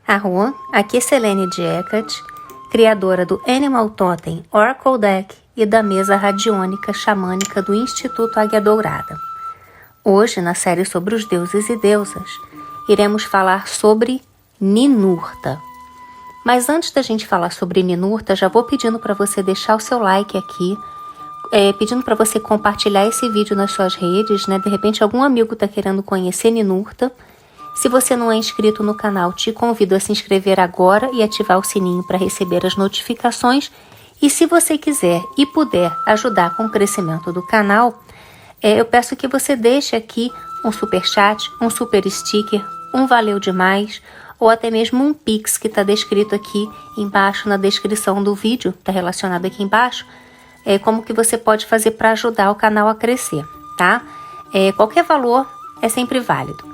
Arro, aqui é Selene de Hecate, criadora do Animal Totem Oracle Deck e da mesa radiônica xamânica do Instituto Águia Dourada. Hoje, na série sobre os deuses e deusas, iremos falar sobre Ninurta. Mas antes da gente falar sobre Ninurta, já vou pedindo para você deixar o seu like aqui, pedindo para você compartilhar esse vídeo nas suas redes, né? De repente algum amigo está querendo conhecer Ninurta. Se você não é inscrito no canal, te convido a se inscrever agora e ativar o sininho para receber as notificações. E se você quiser e puder ajudar com o crescimento do canal, eu peço que você deixe aqui um super chat, um super sticker, um valeu demais, ou até mesmo um Pix que está descrito aqui embaixo na descrição do vídeo, está relacionado aqui embaixo, como que você pode fazer para ajudar o canal a crescer, tá? Qualquer valor é sempre válido.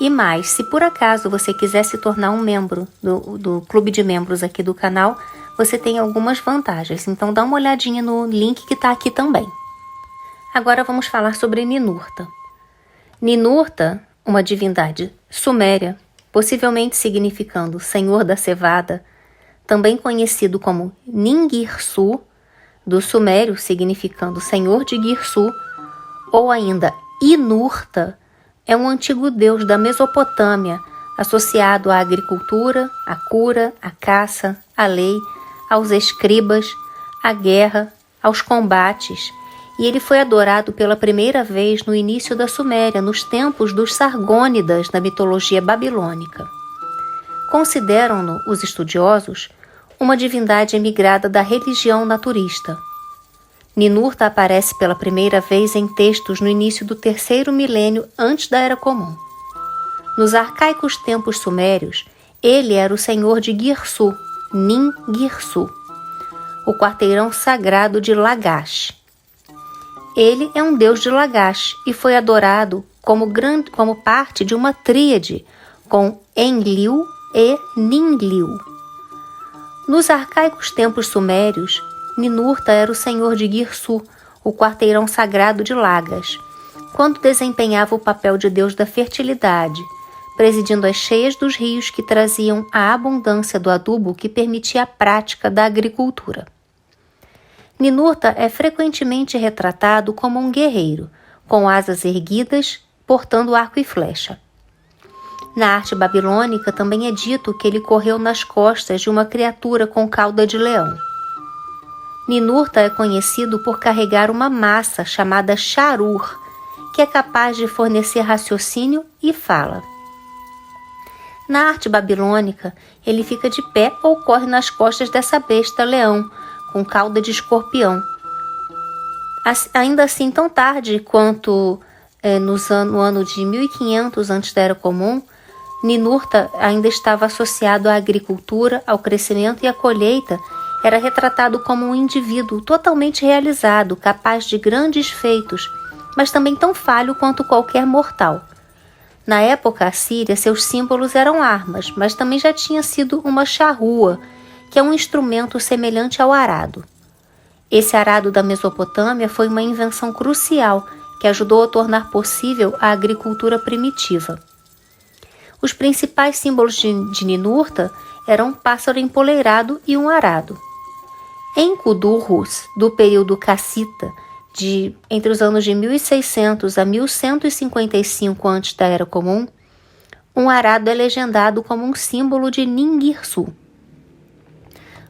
E mais, se por acaso você quiser se tornar um membro do clube de membros aqui do canal, você tem algumas vantagens. Então dá uma olhadinha no link que está aqui também. Agora vamos falar sobre Ninurta. Ninurta, uma divindade suméria, possivelmente significando Senhor da Cevada, também conhecido como Ningirsu, do sumério significando Senhor de Girsu, ou ainda Inurta, é um antigo deus da Mesopotâmia, associado à agricultura, à cura, à caça, à lei, aos escribas, à guerra, aos combates, e ele foi adorado pela primeira vez no início da Suméria, nos tempos dos Sargônidas na mitologia babilônica. Consideram-no os estudiosos uma divindade emigrada da religião naturista. Ninurta aparece pela primeira vez em textos no início do terceiro milênio antes da Era Comum. Nos arcaicos tempos sumérios, ele era o senhor de Girsu, Nin-Girsu, o quarteirão sagrado de Lagash. Ele é um deus de Lagash e foi adorado como parte de uma tríade com Enlil e Ninlil. Nos arcaicos tempos sumérios, Ninurta era o senhor de Girsu, o quarteirão sagrado de Lagas, quando desempenhava o papel de deus da fertilidade, presidindo as cheias dos rios que traziam a abundância do adubo que permitia a prática da agricultura. Ninurta é frequentemente retratado como um guerreiro, com asas erguidas, portando arco e flecha. Na arte babilônica também é dito que ele correu nas costas de uma criatura com cauda de leão. Ninurta é conhecido por carregar uma massa chamada charur, que é capaz de fornecer raciocínio e fala. Na arte babilônica, ele fica de pé ou corre nas costas dessa besta leão, com cauda de escorpião. Ainda assim, tão tarde quanto no ano de 1500 antes da Era Comum, Ninurta ainda estava associado à agricultura, ao crescimento e à colheita. Era retratado como um indivíduo totalmente realizado, capaz de grandes feitos, mas também tão falho quanto qualquer mortal. Na época assíria, seus símbolos eram armas, mas também já tinha sido uma charrua, que é um instrumento semelhante ao arado. Esse arado da Mesopotâmia foi uma invenção crucial que ajudou a tornar possível a agricultura primitiva. Os principais símbolos de Ninurta eram um pássaro empoleirado e um arado. Em Kudurrus, do período cassita, entre os anos de 1600 a 1155 a.C. da Era Comum, um arado é legendado como um símbolo de Ningirsu.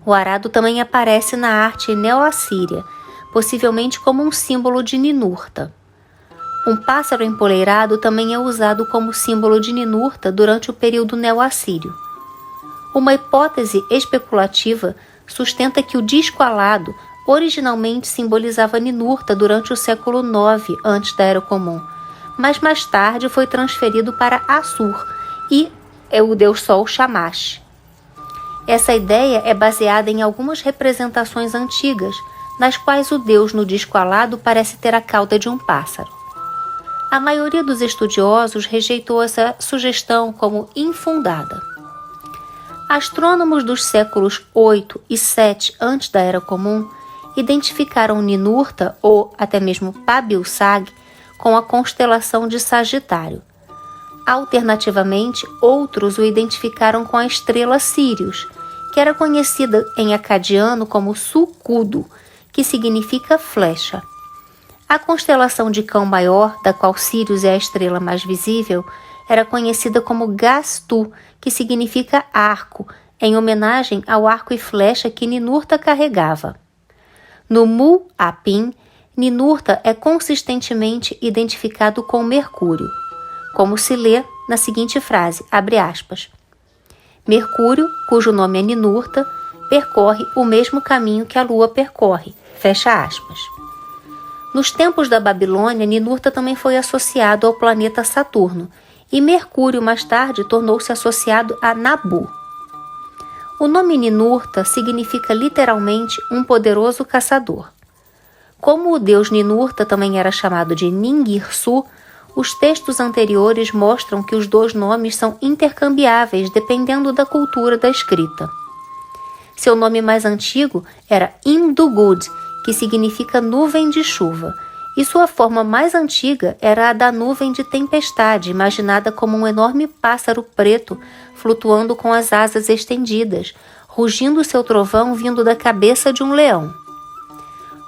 O arado também aparece na arte neo-assíria, possivelmente como um símbolo de Ninurta. Um pássaro empoleirado também é usado como símbolo de Ninurta durante o período neo-assírio. Uma hipótese especulativa sustenta que o disco alado originalmente simbolizava Ninurta durante o século IX antes da Era Comum, mas mais tarde foi transferido para Assur e o deus Sol Shamash. Essa ideia é baseada em algumas representações antigas, nas quais o deus no disco alado parece ter a cauda de um pássaro. A maioria dos estudiosos rejeitou essa sugestão como infundada. Astrônomos dos séculos 8 e 7 antes da Era Comum identificaram Ninurta, ou até mesmo Pabilsag, com a constelação de Sagitário. Alternativamente, outros o identificaram com a estrela Sírius, que era conhecida em acadiano como Sucudo, que significa flecha. A constelação de Cão Maior, da qual Sírius é a estrela mais visível, era conhecida como Gastu, que significa arco, em homenagem ao arco e flecha que Ninurta carregava. No Mu-Apim, Ninurta é consistentemente identificado com Mercúrio, como se lê na seguinte frase, abre aspas, Mercúrio, cujo nome é Ninurta, percorre o mesmo caminho que a Lua percorre, fecha aspas. Nos tempos da Babilônia, Ninurta também foi associado ao planeta Saturno, e Mercúrio mais tarde tornou-se associado a Nabu. O nome Ninurta significa literalmente um poderoso caçador. Como o deus Ninurta também era chamado de Ningirsu, os textos anteriores mostram que os dois nomes são intercambiáveis dependendo da cultura da escrita. Seu nome mais antigo era Indugud, que significa nuvem de chuva, e sua forma mais antiga era a da nuvem de tempestade, imaginada como um enorme pássaro preto flutuando com as asas estendidas, rugindo seu trovão vindo da cabeça de um leão.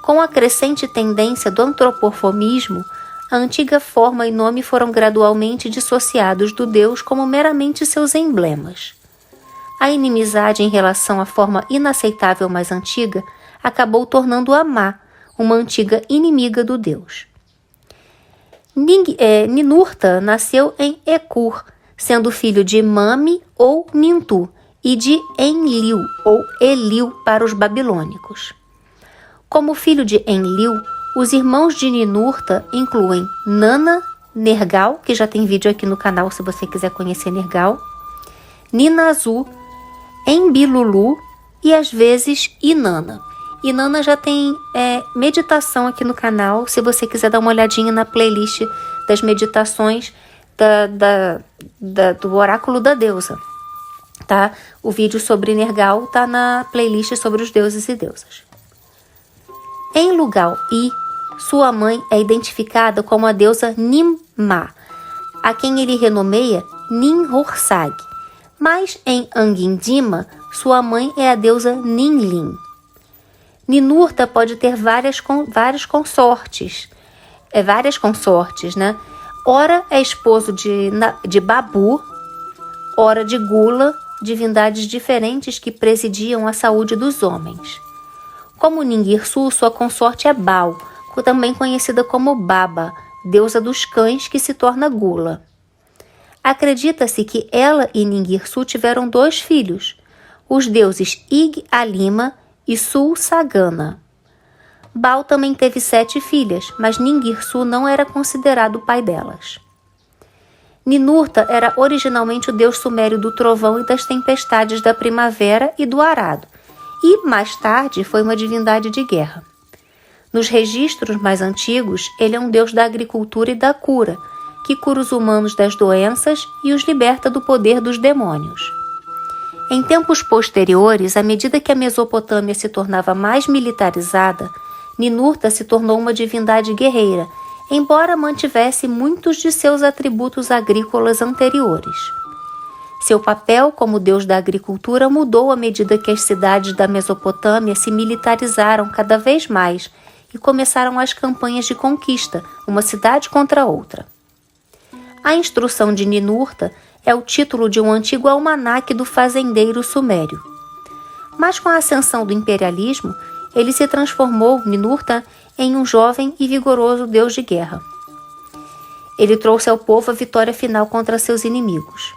Com a crescente tendência do antropomorfismo, a antiga forma e nome foram gradualmente dissociados do deus como meramente seus emblemas. A inimizade em relação à forma inaceitável mais antiga acabou tornando-a má, uma antiga inimiga do deus. Ninurta nasceu em Ekur, sendo filho de Mami ou Nintu e de Enlil ou Elil para os babilônicos. Como filho de Enlil, os irmãos de Ninurta incluem Nana, Nergal, que já tem vídeo aqui no canal se você quiser conhecer Nergal, Ninazu, Enbilulu e às vezes Inanna. Inanna já tem meditação aqui no canal, se você quiser dar uma olhadinha na playlist das meditações do oráculo da deusa. Tá? O vídeo sobre Nergal está na playlist sobre os deuses e deusas. Em Lugal-I, sua mãe é identificada como a deusa Ninmah, a quem ele renomeia Ninhursag, mas em Angindima, sua mãe é a deusa Ninlin. Ninurta pode ter várias consortes, né? Ora é esposo de Babu, ora de Gula, divindades diferentes que presidiam a saúde dos homens. Como Ningirsu, sua consorte é Baal, também conhecida como Baba, deusa dos cães que se torna Gula. Acredita-se que ela e Ningirsu tiveram 2 filhos, os deuses Ig-Alima e Sul-Sagana. Baal também teve 7 filhas, mas Ningirsu não era considerado o pai delas. Ninurta era originalmente o deus sumério do trovão e das tempestades da primavera e do arado, e, mais tarde, foi uma divindade de guerra. Nos registros mais antigos, ele é um deus da agricultura e da cura, que cura os humanos das doenças e os liberta do poder dos demônios. Em tempos posteriores, à medida que a Mesopotâmia se tornava mais militarizada, Ninurta se tornou uma divindade guerreira, embora mantivesse muitos de seus atributos agrícolas anteriores. Seu papel como deus da agricultura mudou à medida que as cidades da Mesopotâmia se militarizaram cada vez mais e começaram as campanhas de conquista, uma cidade contra outra. A instrução de Ninurta é o título de um antigo almanaque do fazendeiro sumério. Mas com a ascensão do imperialismo, ele se transformou, Ninurta, em um jovem e vigoroso deus de guerra. Ele trouxe ao povo a vitória final contra seus inimigos.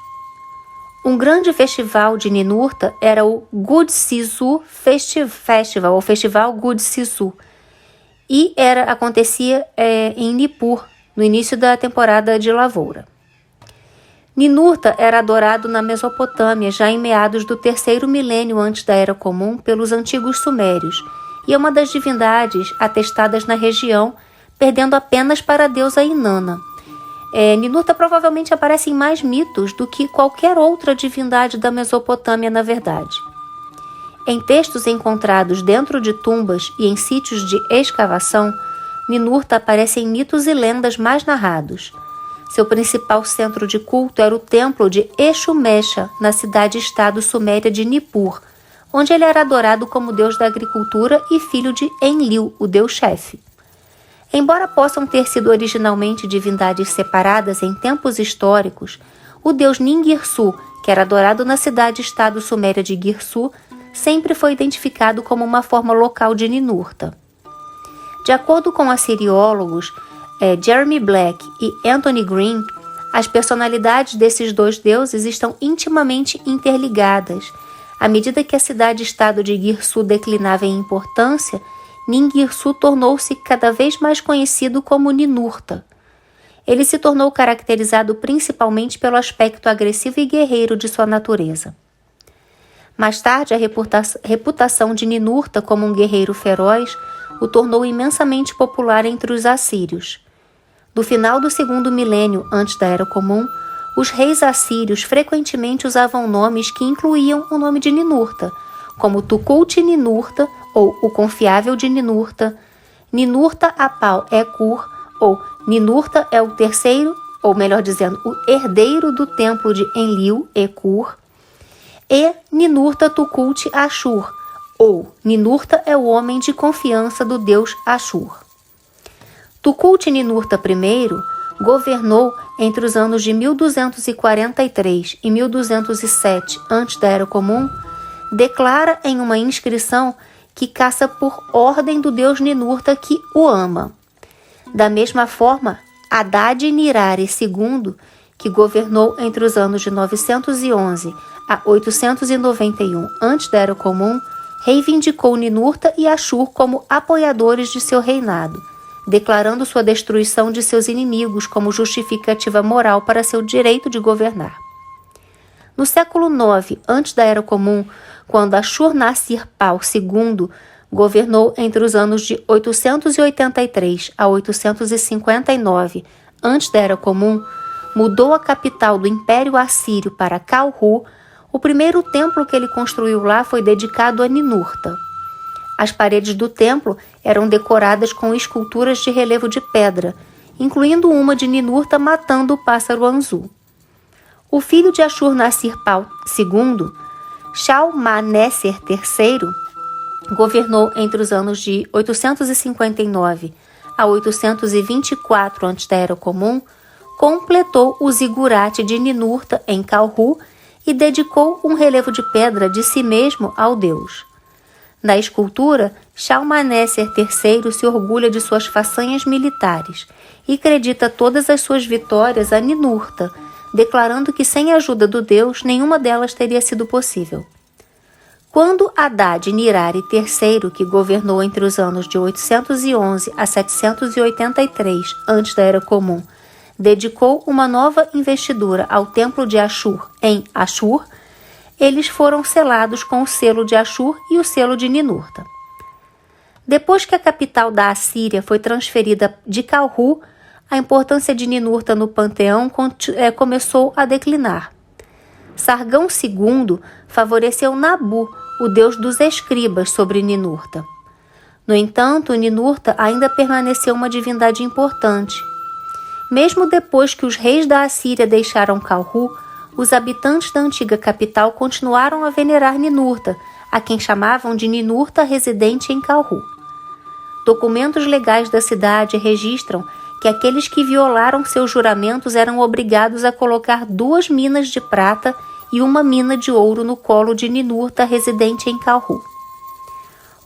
Um grande festival de Ninurta era o Gudsizu Festival, ou Festival Gudsizu, e acontecia em Nippur, no início da temporada de lavoura. Ninurta era adorado na Mesopotâmia já em meados do 3º milênio antes da Era Comum pelos antigos sumérios, e é uma das divindades atestadas na região, perdendo apenas para a deusa Inanna. Ninurta provavelmente aparece em mais mitos do que qualquer outra divindade da Mesopotâmia, na verdade. Em textos encontrados dentro de tumbas e em sítios de escavação, Ninurta aparece em mitos e lendas mais narrados. Seu principal centro de culto era o templo de Exu-Mecha, na cidade-estado suméria de Nippur, onde ele era adorado como deus da agricultura e filho de Enlil, o deus-chefe. Embora possam ter sido originalmente divindades separadas em tempos históricos, o deus Ningirsu, que era adorado na cidade-estado suméria de Girsu, sempre foi identificado como uma forma local de Ninurta. De acordo com assiriólogos Jeremy Black e Anthony Green, as personalidades desses dois deuses estão intimamente interligadas. À medida que a cidade-estado de Girsu declinava em importância, Ningirsu tornou-se cada vez mais conhecido como Ninurta. Ele se tornou caracterizado principalmente pelo aspecto agressivo e guerreiro de sua natureza. Mais tarde, a reputação de Ninurta como um guerreiro feroz o tornou imensamente popular entre os assírios. No final do segundo milênio antes da Era Comum, os reis assírios frequentemente usavam nomes que incluíam o nome de Ninurta, como Tukulti-Ninurta, ou o Confiável de Ninurta, Ninurta-Apal-Ekur, ou Ninurta é o terceiro, ou melhor dizendo, o herdeiro do templo de Enlil, Ekur, e Ninurta Tukulti-Ashur, ou Ninurta é o homem de confiança do deus Ashur. Tukulti-Ninurta I governou entre os anos de 1243 e 1207 a.C., da Era Comum, declara em uma inscrição que caça por ordem do deus Ninurta que o ama. Da mesma forma, Haddad-Nirari II, que governou entre os anos de 911 a 891 a.C., da Era Comum, reivindicou Ninurta e Ashur como apoiadores de seu reinado, declarando sua destruição de seus inimigos como justificativa moral para seu direito de governar. No século IX antes da Era Comum, quando Ashur-nasir-pal II governou entre os anos de 883 a 859 antes da Era Comum, mudou a capital do Império Assírio para Kalhu. O primeiro templo que ele construiu lá foi dedicado a Ninurta. As paredes do templo eram decoradas com esculturas de relevo de pedra, incluindo uma de Ninurta matando o pássaro Anzu. O filho de Ashur-nasir-pal II, Shalmaneser III, governou entre os anos de 859 a 824 antes da Era Comum, completou o zigurate de Ninurta em Kalhu e dedicou um relevo de pedra de si mesmo ao deus. Na escultura, Shalmaneser III se orgulha de suas façanhas militares e acredita todas as suas vitórias a Ninurta, declarando que sem a ajuda do deus nenhuma delas teria sido possível. Quando Haddad-Nirari III, que governou entre os anos de 811 a 783 antes da Era Comum, dedicou uma nova investidura ao templo de Ashur em Ashur, eles foram selados com o selo de Ashur e o selo de Ninurta. Depois que a capital da Assíria foi transferida de Kalhu, a importância de Ninurta no panteão começou a declinar. Sargão II favoreceu Nabu, o deus dos escribas, sobre Ninurta. No entanto, Ninurta ainda permaneceu uma divindade importante. Mesmo depois que os reis da Assíria deixaram Kalhu, os habitantes da antiga capital continuaram a venerar Ninurta, a quem chamavam de Ninurta residente em Kalhu. Documentos legais da cidade registram que aqueles que violaram seus juramentos eram obrigados a colocar 2 minas de prata e 1 mina de ouro no colo de Ninurta residente em Kalhu.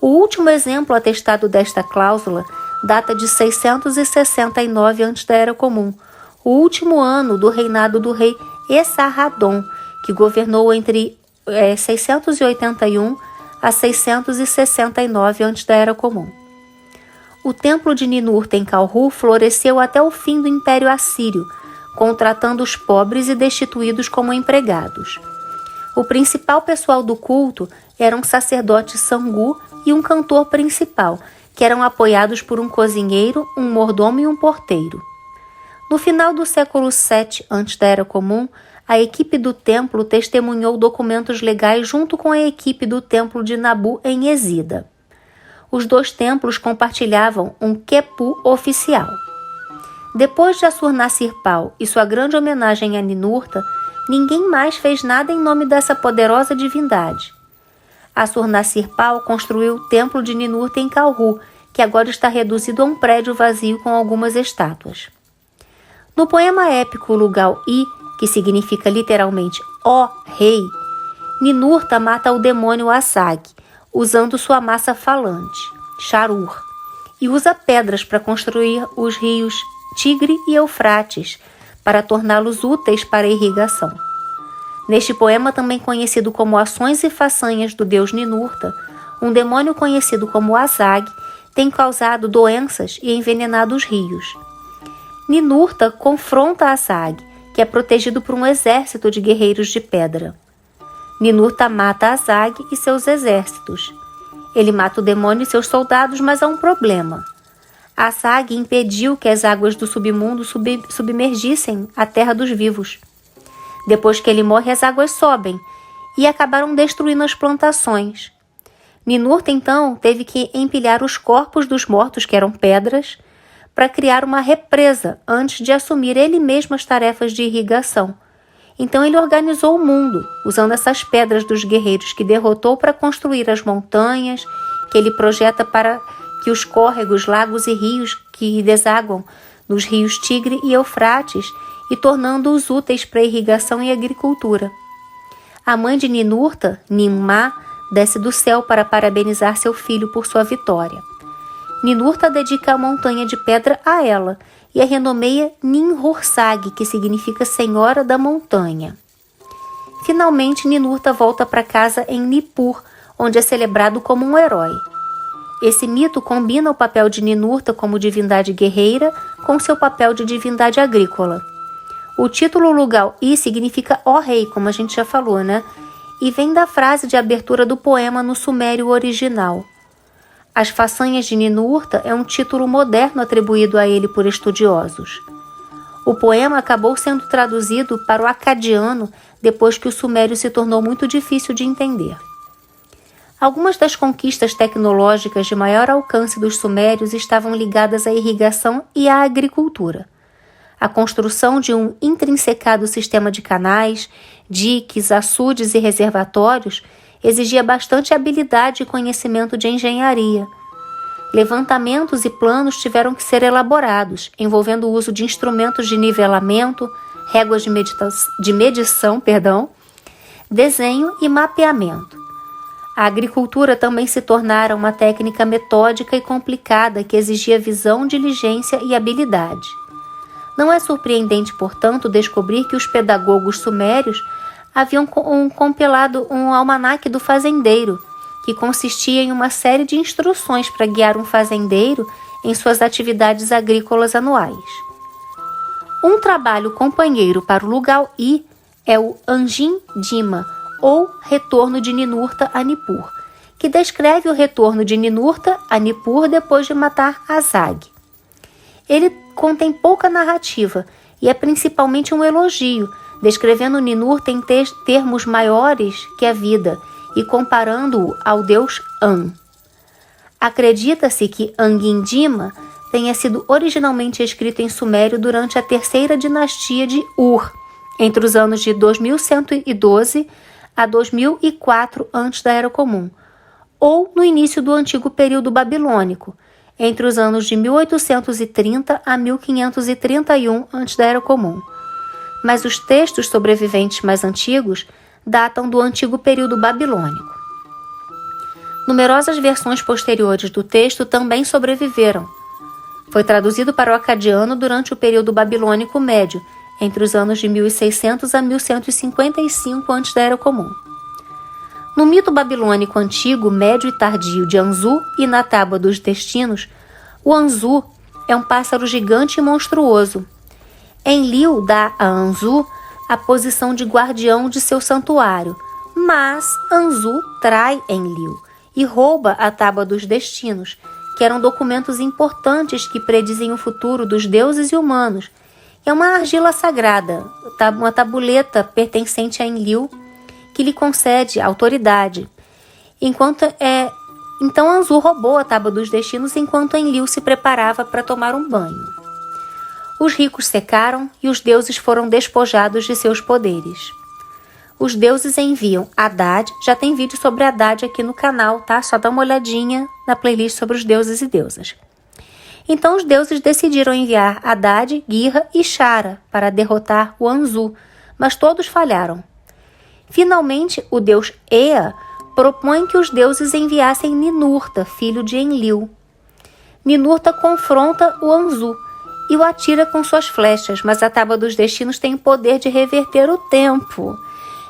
O último exemplo atestado desta cláusula data de 669 antes da Era Comum, o último ano do reinado do rei Esarhaddon, que governou entre 681 a 669 antes da Era Comum. O templo de Ninurta em Kalhu floresceu até o fim do Império Assírio, contratando os pobres e destituídos como empregados. O principal pessoal do culto era um sacerdote sangu e um cantor principal, que eram apoiados por um cozinheiro, um mordomo e um porteiro. No final do século VII antes da Era Comum, a equipe do templo testemunhou documentos legais junto com a equipe do templo de Nabu em Ezida. Os dois templos compartilhavam um Kepu oficial. Depois de Assur-Nassir-Pal e sua grande homenagem a Ninurta, ninguém mais fez nada em nome dessa poderosa divindade. Assur-Nassir-Pal construiu o templo de Ninurta em Kalhu, que agora está reduzido a um prédio vazio com algumas estátuas. No poema épico Lugal-I, que significa literalmente ó rei, Ninurta mata o demônio Asag, usando sua massa falante, Charur, e usa pedras para construir os rios Tigre e Eufrates, para torná-los úteis para a irrigação. Neste poema, também conhecido como Ações e Façanhas do deus Ninurta, um demônio conhecido como Asag tem causado doenças e envenenado os rios. Ninurta confronta Asag, que é protegido por um exército de guerreiros de pedra. Ninurta mata Asag e seus exércitos. Ele mata o demônio e seus soldados, mas há um problema. Asag impediu que as águas do submundo submergissem a terra dos vivos. Depois que ele morre, as águas sobem e acabaram destruindo as plantações. Ninurta, então, teve que empilhar os corpos dos mortos, que eram pedras, para criar uma represa antes de assumir ele mesmo as tarefas de irrigação. Então ele organizou o mundo, usando essas pedras dos guerreiros que derrotou para construir as montanhas, que ele projeta para que os córregos, lagos e rios que desaguam nos rios Tigre e Eufrates e tornando-os úteis para irrigação e agricultura. A mãe de Ninurta, Ninmah, desce do céu para parabenizar seu filho por sua vitória. Ninurta dedica a montanha de pedra a ela e a renomeia Ninhursag, que significa Senhora da Montanha. Finalmente, Ninurta volta para casa em Nippur, onde é celebrado como um herói. Esse mito combina o papel de Ninurta como divindade guerreira com seu papel de divindade agrícola. O título Lugal-I significa ó rei, como a gente já falou, né? E vem da frase de abertura do poema no sumério original. As Façanhas de Ninurta é um título moderno atribuído a ele por estudiosos. O poema acabou sendo traduzido para o acadiano depois que o sumério se tornou muito difícil de entender. Algumas das conquistas tecnológicas de maior alcance dos sumérios estavam ligadas à irrigação e à agricultura. A construção de um intrinsecado sistema de canais, diques, açudes e reservatórios exigia bastante habilidade e conhecimento de engenharia. Levantamentos e planos tiveram que ser elaborados, envolvendo o uso de instrumentos de nivelamento, réguas de medição, desenho e mapeamento. A agricultura também se tornara uma técnica metódica e complicada que exigia visão, diligência e habilidade. Não é surpreendente, portanto, descobrir que os pedagogos sumérios haviam compilado um almanaque do fazendeiro, que consistia em uma série de instruções para guiar um fazendeiro em suas atividades agrícolas anuais. Um trabalho companheiro para o Lugal-I é o Anjin Dima, ou Retorno de Ninurta a Nippur, que descreve o retorno de Ninurta a Nippur depois de matar Asag. Ele contém pouca narrativa e é principalmente um elogio, descrevendo Ninurta em termos maiores que a vida e comparando-o ao deus An. Acredita-se que Angindima tenha sido originalmente escrito em sumério durante a terceira dinastia de Ur, entre os anos de 2112 a 2004 antes da Era Comum, ou no início do antigo período babilônico, entre os anos de 1830 a 1531 antes da Era Comum. Mas os textos sobreviventes mais antigos datam do antigo período babilônico. Numerosas versões posteriores do texto também sobreviveram. Foi traduzido para o acadiano durante o período babilônico médio, entre os anos de 1600 a 1155 antes da Era Comum. No mito babilônico antigo, médio e tardio de Anzu e na Tábua dos Destinos, o Anzu é um pássaro gigante e monstruoso. Enlil dá a Anzu a posição de guardião de seu santuário, mas Anzu trai Enlil e rouba a Tábua dos Destinos, que eram documentos importantes que predizem o futuro dos deuses e humanos, É uma argila sagrada, uma tabuleta pertencente a Enlil, que lhe concede autoridade. Então Anzu roubou a Tábua dos Destinos enquanto Enlil se preparava para tomar um banho. Os ricos secaram e os deuses foram despojados de seus poderes. Os deuses enviam Haddad. Já tem vídeo sobre Haddad aqui no canal, tá? Só dá uma olhadinha na playlist sobre os deuses e deusas. Então os deuses decidiram enviar Haddad, Girra e Shara para derrotar o Anzu, mas todos falharam. Finalmente, o deus Ea propõe que os deuses enviassem Ninurta, filho de Enlil. Ninurta confronta o Anzu e o atira com suas flechas, mas a Tábua dos Destinos tem o poder de reverter o tempo.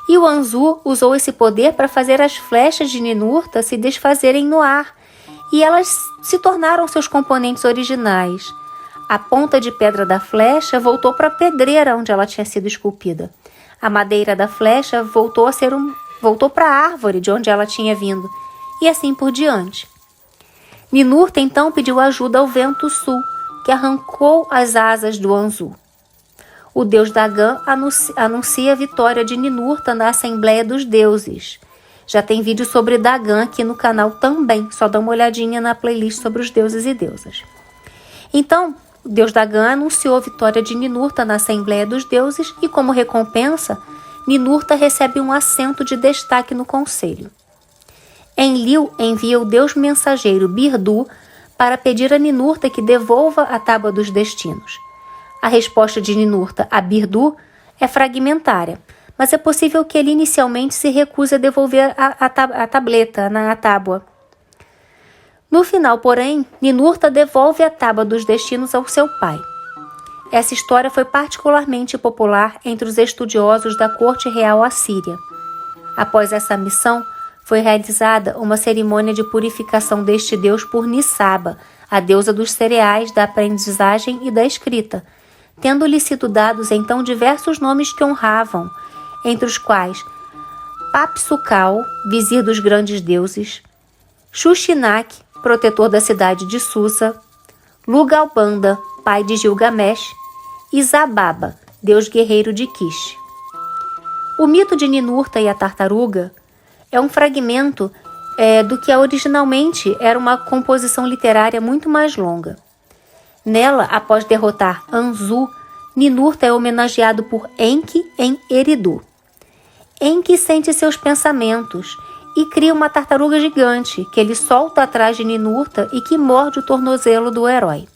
E o Anzu usou esse poder para fazer as flechas de Ninurta se desfazerem no ar, e elas se tornaram seus componentes originais. A ponta de pedra da flecha voltou para a pedreira onde ela tinha sido esculpida. A madeira da flecha voltou para a árvore de onde ela tinha vindo, e assim por diante. Ninurta então pediu ajuda ao vento sul, que arrancou as asas do Anzu. O deus Dagan anuncia a vitória de Ninurta na Assembleia dos Deuses. Já tem vídeo sobre Dagan aqui no canal também, só dá uma olhadinha na playlist sobre os deuses e deusas. Então, o deus Dagan anunciou a vitória de Ninurta na Assembleia dos Deuses e, como recompensa, Ninurta recebe um assento de destaque no conselho. Enlil envia o deus mensageiro Birdu para pedir a Ninurta que devolva a Tábua dos Destinos. A resposta de Ninurta a Birdu é fragmentária, mas é possível que ele inicialmente se recuse a devolver a tableta, a tábua. No final, porém, Ninurta devolve a Tábua dos Destinos ao seu pai. Essa história foi particularmente popular entre os estudiosos da corte real assíria. Após essa missão, foi realizada uma cerimônia de purificação deste deus por Nisaba, a deusa dos cereais, da aprendizagem e da escrita, tendo-lhe sido dados então diversos nomes que honravam, entre os quais Papsukal, vizir dos grandes deuses, Shushinak, protetor da cidade de Susa, Lugalbanda, pai de Gilgamesh, e Zababa, deus guerreiro de Kish. O mito de Ninurta e a tartaruga é um fragmento do que originalmente era uma composição literária muito mais longa. Nela, após derrotar Anzu, Ninurta é homenageado por Enki em Eridu. Enki sente seus pensamentos e cria uma tartaruga gigante que ele solta atrás de Ninurta e que morde o tornozelo do herói.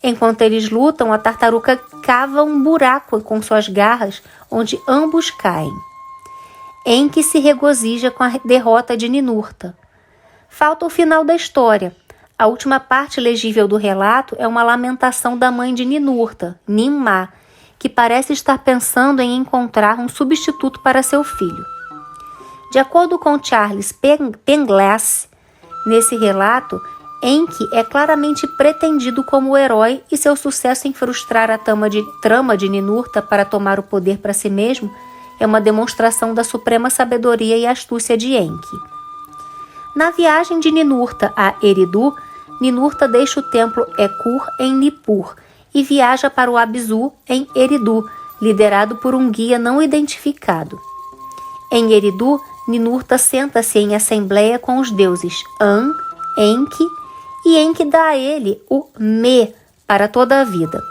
Enquanto eles lutam, a tartaruga cava um buraco com suas garras onde ambos caem. Enki se regozija com a derrota de Ninurta. Falta o final da história. A última parte legível do relato é uma lamentação da mãe de Ninurta, Ninmah, que parece estar pensando em encontrar um substituto para seu filho. De acordo com Charles Penglass, nesse relato, Enki é claramente pretendido como o herói e seu sucesso em frustrar a trama de Ninurta para tomar o poder para si mesmo é uma demonstração da suprema sabedoria e astúcia de Enki. Na viagem de Ninurta a Eridu, Ninurta deixa o templo Ekur em Nippur e viaja para o Abzu em Eridu, liderado por um guia não identificado. Em Eridu, Ninurta senta-se em assembleia com os deuses An, Enki, e Enki dá a ele o Me para toda a vida.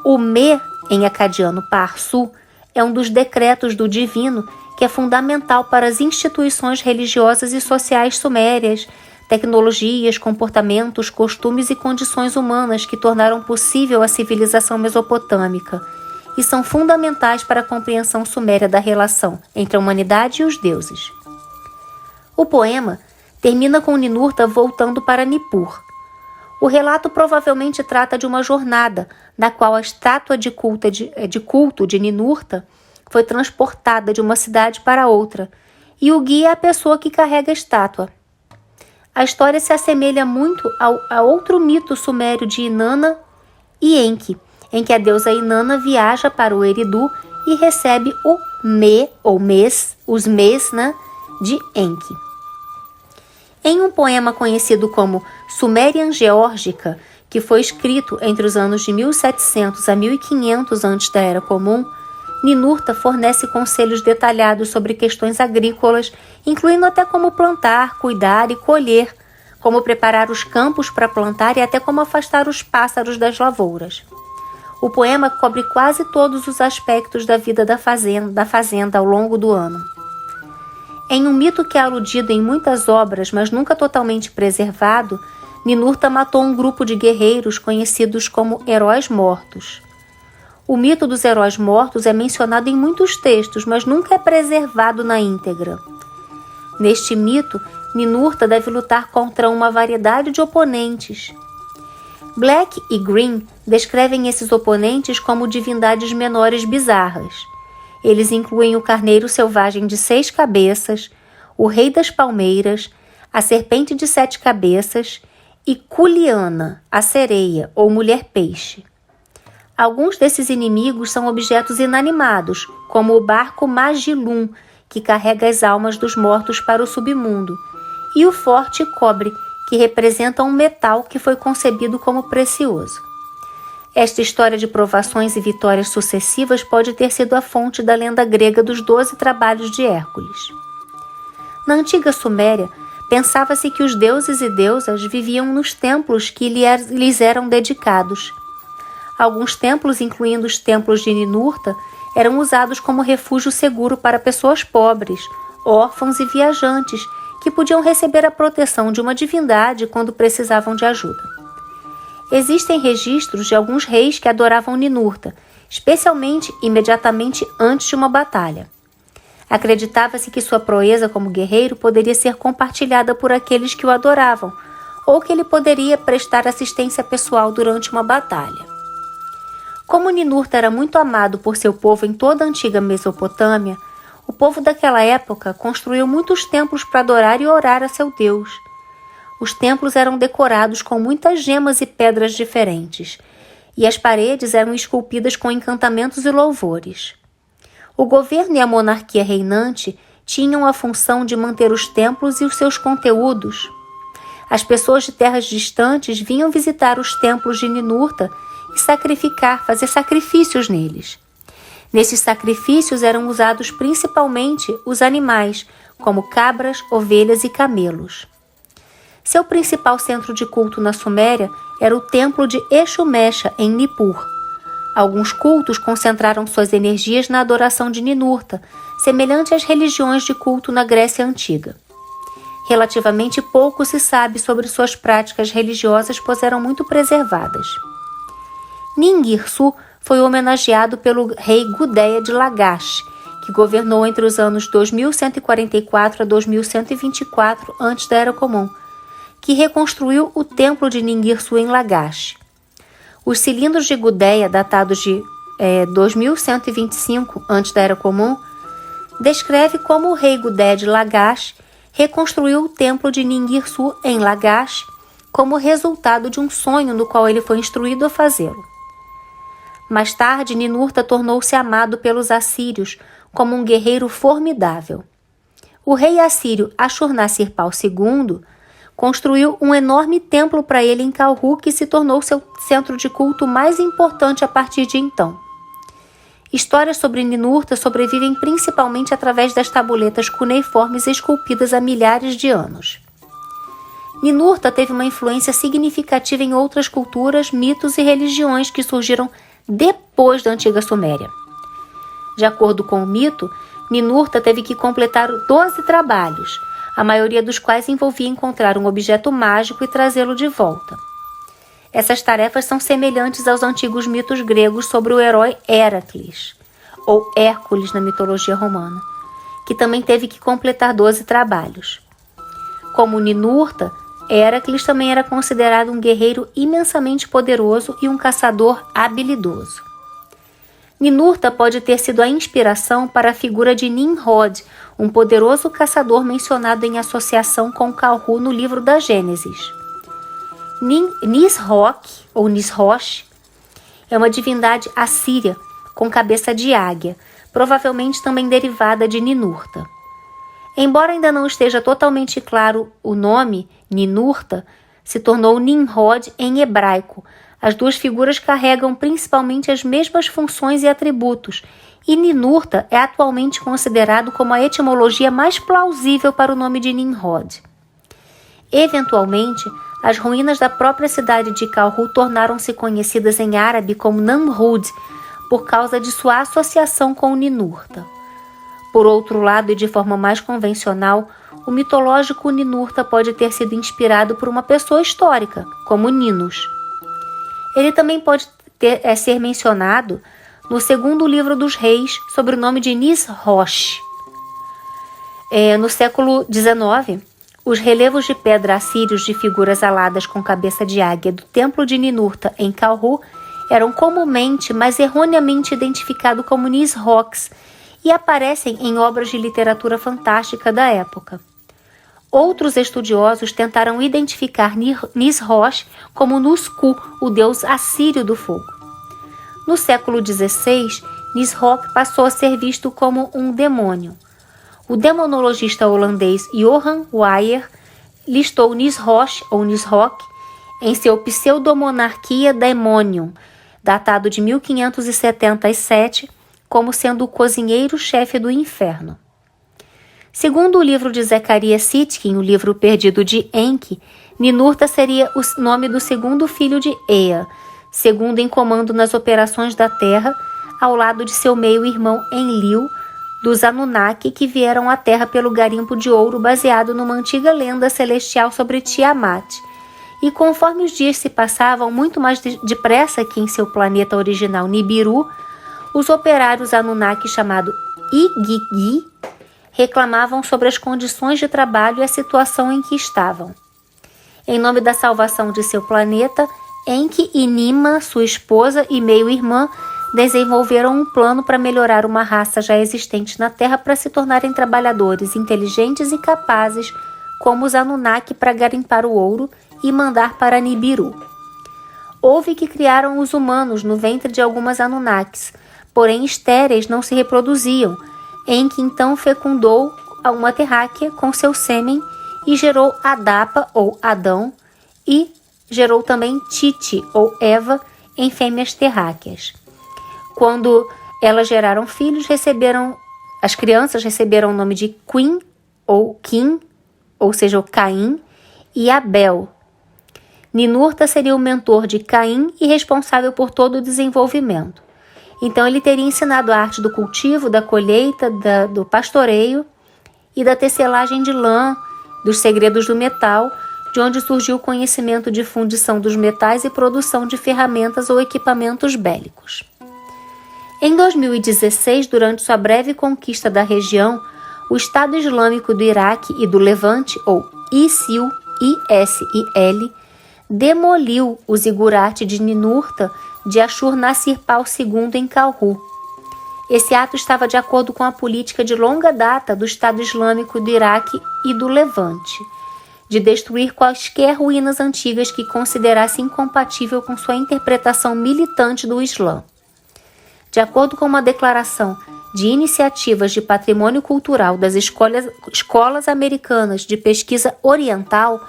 O Me, em acadiano Parsu, é um dos decretos do divino que é fundamental para as instituições religiosas e sociais sumérias, tecnologias, comportamentos, costumes e condições humanas que tornaram possível a civilização mesopotâmica e são fundamentais para a compreensão suméria da relação entre a humanidade e os deuses. O poema termina com Ninurta voltando para Nippur. O relato provavelmente trata de uma jornada na qual a estátua de culto de Ninurta foi transportada de uma cidade para outra, e o guia é a pessoa que carrega a estátua. A história se assemelha muito a outro mito sumério de Inanna e Enki, em que a deusa Inanna viaja para o Eridu e recebe o Me, ou Mes, os Mes, de Enki. Em um poema conhecido como Sumerian Geórgica, que foi escrito entre os anos de 1700 a 1500 antes da Era Comum, Ninurta fornece conselhos detalhados sobre questões agrícolas, incluindo até como plantar, cuidar e colher, como preparar os campos para plantar e até como afastar os pássaros das lavouras. O poema cobre quase todos os aspectos da vida da fazenda ao longo do ano. Em um mito que é aludido em muitas obras, mas nunca totalmente preservado, Ninurta matou um grupo de guerreiros conhecidos como heróis mortos. O mito dos heróis mortos é mencionado em muitos textos, mas nunca é preservado na íntegra. Neste mito, Ninurta deve lutar contra uma variedade de oponentes. Black e Green descrevem esses oponentes como divindades menores bizarras. Eles incluem o carneiro selvagem de 6 cabeças, o rei das palmeiras, a serpente de 7 cabeças e Culiana, a sereia ou mulher-peixe. Alguns desses inimigos são objetos inanimados, como o barco Magilum, que carrega as almas dos mortos para o submundo, e o forte cobre, que representa um metal que foi concebido como precioso. Esta história de provações e vitórias sucessivas pode ter sido a fonte da lenda grega dos 12 trabalhos de Hércules. Na antiga Suméria, pensava-se que os deuses e deusas viviam nos templos que lhes eram dedicados. Alguns templos, incluindo os templos de Ninurta, eram usados como refúgio seguro para pessoas pobres, órfãos e viajantes, que podiam receber a proteção de uma divindade quando precisavam de ajuda. Existem registros de alguns reis que adoravam Ninurta, especialmente imediatamente antes de uma batalha. Acreditava-se que sua proeza como guerreiro poderia ser compartilhada por aqueles que o adoravam, ou que ele poderia prestar assistência pessoal durante uma batalha. Como Ninurta era muito amado por seu povo em toda a antiga Mesopotâmia, o povo daquela época construiu muitos templos para adorar e orar a seu Deus. Os templos eram decorados com muitas gemas e pedras diferentes, e as paredes eram esculpidas com encantamentos e louvores. O governo e a monarquia reinante tinham a função de manter os templos e os seus conteúdos. As pessoas de terras distantes vinham visitar os templos de Ninurta e fazer sacrifícios neles. Nesses sacrifícios eram usados principalmente os animais, como cabras, ovelhas e camelos. Seu principal centro de culto na Suméria era o templo de Exu-Mecha, em Nippur. Alguns cultos concentraram suas energias na adoração de Ninurta, semelhante às religiões de culto na Grécia Antiga. Relativamente pouco se sabe sobre suas práticas religiosas, pois eram muito preservadas. Ningirsu foi homenageado pelo rei Gudea de Lagash, que governou entre os anos 2144 a 2124 antes da Era Comum, que reconstruiu o templo de Ningirsu em Lagash. Os cilindros de Gudea, datados de 2125 antes da Era Comum, descreve como o rei Gudea de Lagash reconstruiu o templo de Ningirsu em Lagash como resultado de um sonho no qual ele foi instruído a fazê-lo. Mais tarde, Ninurta tornou-se amado pelos assírios como um guerreiro formidável. O rei assírio Ashurnasirpal II construiu um enorme templo para ele em Kalhu, que se tornou seu centro de culto mais importante a partir de então. Histórias sobre Ninurta sobrevivem principalmente através das tabuletas cuneiformes esculpidas há milhares de anos. Ninurta teve uma influência significativa em outras culturas, mitos e religiões que surgiram depois da antiga Suméria. De acordo com o mito, Ninurta teve que completar 12 trabalhos, a maioria dos quais envolvia encontrar um objeto mágico e trazê-lo de volta. Essas tarefas são semelhantes aos antigos mitos gregos sobre o herói Heracles, ou Hércules na mitologia romana, que também teve que completar 12 trabalhos. Como Ninurta, Heracles também era considerado um guerreiro imensamente poderoso e um caçador habilidoso. Ninurta pode ter sido a inspiração para a figura de Nimrod, um poderoso caçador mencionado em associação com Kalhu no livro da Gênesis. Nisroch, ou Nisroch, é uma divindade assíria com cabeça de águia, provavelmente também derivada de Ninurta. Embora ainda não esteja totalmente claro o nome, Ninurta, se tornou Nimrod em hebraico. As duas figuras carregam principalmente as mesmas funções e atributos, e Ninurta é atualmente considerado como a etimologia mais plausível para o nome de Nimrod. Eventualmente, as ruínas da própria cidade de Kalhu tornaram-se conhecidas em árabe como Namrud, por causa de sua associação com Ninurta. Por outro lado, e de forma mais convencional, o mitológico Ninurta pode ter sido inspirado por uma pessoa histórica, como Ninus. Ele também pode ser mencionado no segundo livro dos reis, sob o nome de Nisroch. No século XIX, os relevos de pedra assírios de figuras aladas com cabeça de águia do templo de Ninurta, em Kalhu, eram comumente, mas erroneamente identificados como Nisrochs e aparecem em obras de literatura fantástica da época. Outros estudiosos tentaram identificar Nisroch como Nusku, o deus assírio do fogo. No século XVI, Nisroch passou a ser visto como um demônio. O demonologista holandês Johan Weyer listou Nisroch ou Nisroch em seu Pseudomonarchia Daemonium, datado de 1577, como sendo o cozinheiro-chefe do inferno. Segundo o livro de Zecharia Sitchin, o livro perdido de Enki, Ninurta seria o nome do segundo filho de Ea, segundo em comando nas operações da terra, ao lado de seu meio-irmão Enlil, dos Anunnaki que vieram à Terra pelo garimpo de ouro baseado numa antiga lenda celestial sobre Tiamat. E conforme os dias se passavam muito mais depressa que em seu planeta original Nibiru, os operários Anunnaki chamados Igigi reclamavam sobre as condições de trabalho e a situação em que estavam. Em nome da salvação de seu planeta, Enki e Nima, sua esposa e meio-irmã, desenvolveram um plano para melhorar uma raça já existente na Terra para se tornarem trabalhadores inteligentes e capazes, como os Anunnaki, para garimpar o ouro e mandar para Nibiru. Houve que criaram os humanos no ventre de algumas Anunnakis, porém estéreis não se reproduziam. Enki então fecundou uma terráquea com seu sêmen e gerou Adapa ou Adão e gerou também Titi ou Eva em fêmeas terráqueas. Quando elas geraram filhos, as crianças receberam o nome de Quim ou Kim, ou seja, o Caim, e Abel. Ninurta seria o mentor de Caim e responsável por todo o desenvolvimento. Então ele teria ensinado a arte do cultivo, da colheita, do pastoreio e da tecelagem de lã, dos segredos do metal, de onde surgiu o conhecimento de fundição dos metais e produção de ferramentas ou equipamentos bélicos. Em 2016, durante sua breve conquista da região, o Estado Islâmico do Iraque e do Levante, ou ISIL, ISIL, demoliu o zigurate de Ninurta de Ashur-Nasirpal II em Kalhu. Esse ato estava de acordo com a política de longa data do Estado Islâmico do Iraque e do Levante, de destruir quaisquer ruínas antigas que considerasse incompatível com sua interpretação militante do Islã. De acordo com uma declaração de iniciativas de patrimônio cultural das escolas americanas de pesquisa oriental,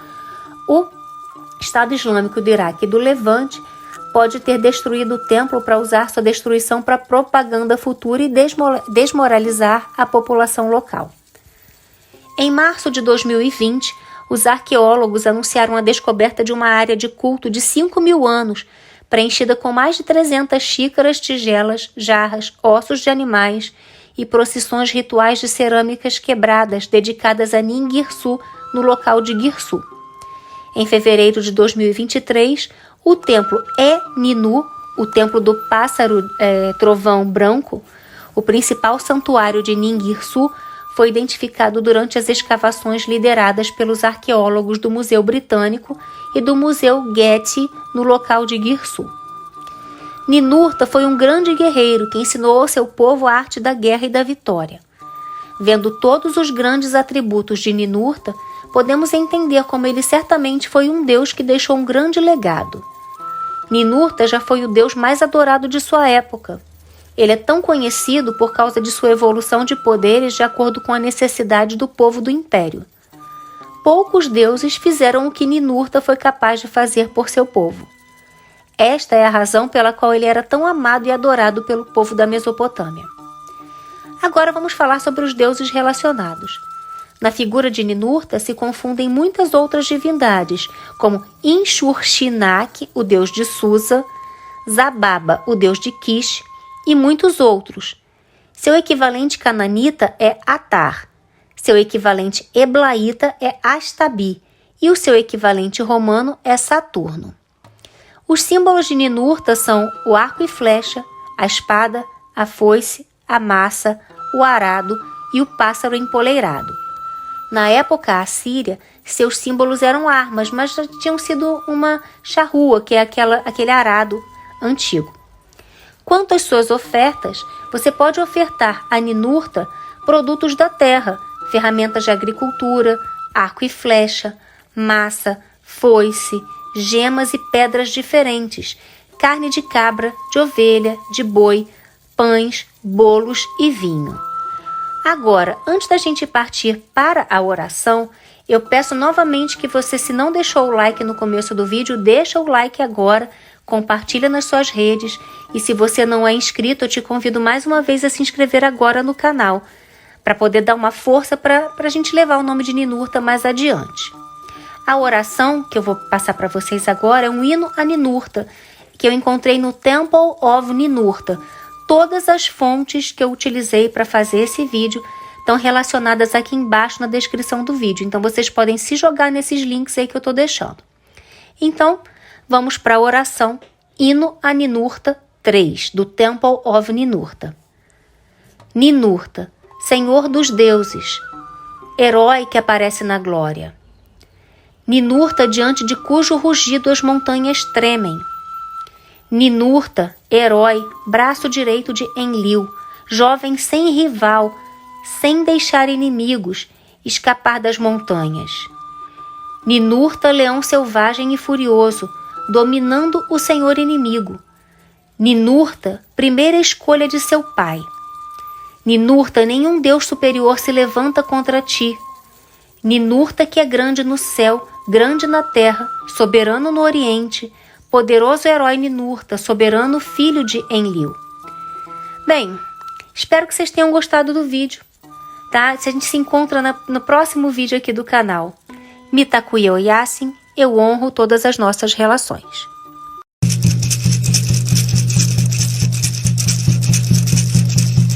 o Estado Islâmico do Iraque e do Levante pode ter destruído o templo para usar sua destruição para propaganda futura e desmoralizar a população local. Em março de 2020, os arqueólogos anunciaram a descoberta de uma área de culto de 5.000 anos, preenchida com mais de 300 xícaras, tigelas, jarras, ossos de animais e procissões rituais de cerâmicas quebradas dedicadas a Ningirsu no local de Girsu. Em fevereiro de 2023, o templo Ninu, o templo do pássaro trovão branco, o principal santuário de Ningirsu, foi identificado durante as escavações lideradas pelos arqueólogos do Museu Britânico e do Museu Getty no local de Girsu. Ninurta foi um grande guerreiro que ensinou ao seu povo a arte da guerra e da vitória. Vendo todos os grandes atributos de Ninurta, podemos entender como ele certamente foi um deus que deixou um grande legado. Ninurta já foi o deus mais adorado de sua época. Ele é tão conhecido por causa de sua evolução de poderes de acordo com a necessidade do povo do império. poucos deuses fizeram o que Ninurta foi capaz de fazer por seu povo. Esta é a razão pela qual ele era tão amado e adorado pelo povo da Mesopotâmia. Agora vamos falar sobre os deuses relacionados. Na figura de Ninurta se confundem muitas outras divindades, como Inshur-Shinak, o deus de Susa, Zababa, o deus de Kish, e muitos outros. Seu equivalente cananita é Atar, seu equivalente eblaíta é Astabi, e o seu equivalente romano é Saturno. Os símbolos de Ninurta são o arco e flecha, a espada, a foice, a massa, o arado e o pássaro empoleirado. Na época assíria, seus símbolos eram armas, mas já tinham sido uma charrua, que é aquele arado antigo. Quanto às suas ofertas, você pode ofertar a Ninurta produtos da terra, ferramentas de agricultura, arco e flecha, massa, foice, gemas e pedras diferentes, carne de cabra, de ovelha, de boi, pães, bolos e vinho. Agora, antes da gente partir para a oração, eu peço novamente que você, se não deixou o like no começo do vídeo, deixa o like agora, compartilha nas suas redes e se você não é inscrito, eu te convido mais uma vez a se inscrever agora no canal, para poder dar uma força para a gente levar o nome de Ninurta mais adiante. A oração que eu vou passar para vocês agora é um hino a Ninurta, que eu encontrei no Temple of Ninurta. Todas as fontes que eu utilizei para fazer esse vídeo estão relacionadas aqui embaixo na descrição do vídeo. Então, vocês podem se jogar nesses links aí que eu estou deixando. Então, vamos para a oração Hino a Ninurta 3, do Temple of Ninurta. Ninurta, Senhor dos deuses, herói que aparece na glória. Ninurta, diante de cujo rugido as montanhas tremem. Ninurta, herói, braço direito de Enlil, jovem sem rival, sem deixar inimigos escapar das montanhas. Ninurta, leão selvagem e furioso, dominando o senhor inimigo. Ninurta, primeira escolha de seu pai. Ninurta, nenhum deus superior se levanta contra ti. Ninurta, que é grande no céu, grande na terra, soberano no oriente, poderoso herói Ninurta, soberano filho de Enlil. Bem, espero que vocês tenham gostado do vídeo, tá? A gente se encontra no próximo vídeo aqui do canal. Mitakuye Oyasin, eu honro todas as nossas relações.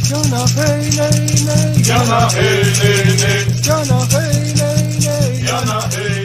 Yana hey nay nay, Yana hey nay nay, Yana hey nay nay, Yana hey.